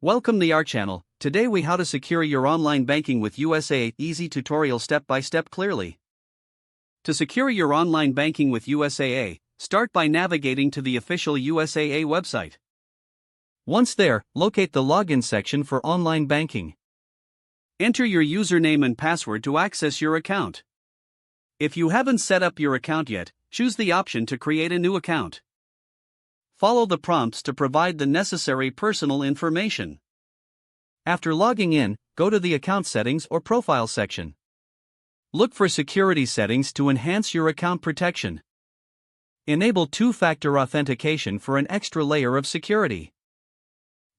Welcome to our channel. Today we how to secure your online banking with USAA. Easy tutorial step by step clearly. To secure your online banking with USAA, start by navigating to the official USAA website. Once there, locate the login section for online banking. Enter your username and password to access your account. If you haven't set up your account yet, choose the option to create a new account. Follow the prompts to provide the necessary personal information. After logging in, go to the account settings or profile section. Look for security settings to enhance your account protection. Enable two-factor authentication for an extra layer of security.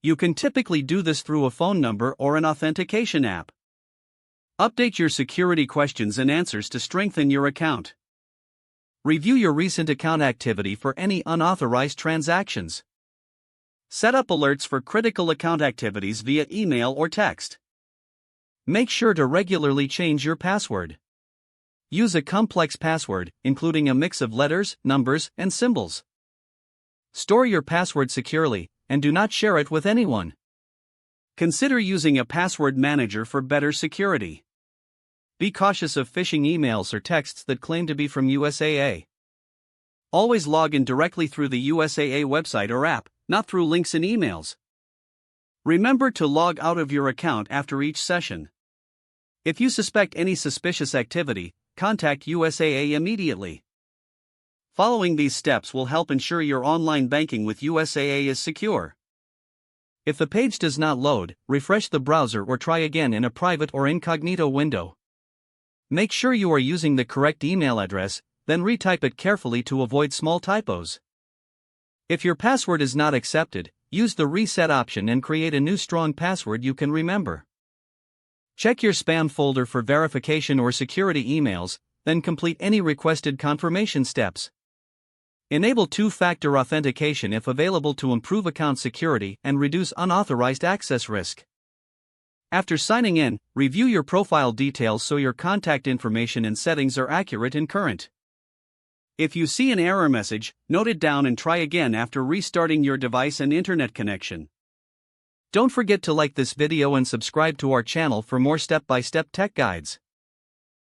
You can typically do this through a phone number or an authentication app. Update your security questions and answers to strengthen your account. Review your recent account activity for any unauthorized transactions. Set up alerts for critical account activities via email or text. Make sure to regularly change your password. Use a complex password, including a mix of letters, numbers, and symbols. Store your password securely, and do not share it with anyone. Consider using a password manager for better security. Be cautious of phishing emails or texts that claim to be from USAA. Always log in directly through the USAA website or app, not through links in emails. Remember to log out of your account after each session. If you suspect any suspicious activity, contact USAA immediately. Following these steps will help ensure your online banking with USAA is secure. If the page does not load, refresh the browser or try again in a private or incognito window. Make sure you are using the correct email address, then retype it carefully to avoid small typos. If your password is not accepted, use the reset option and create a new strong password you can remember. Check your spam folder for verification or security emails, then complete any requested confirmation steps. Enable two-factor authentication if available to improve account security and reduce unauthorized access risk. After signing in, review your profile details so your contact information and settings are accurate and current. If you see an error message, note it down and try again after restarting your device and internet connection. Don't forget to like this video and subscribe to our channel for more step-by-step tech guides.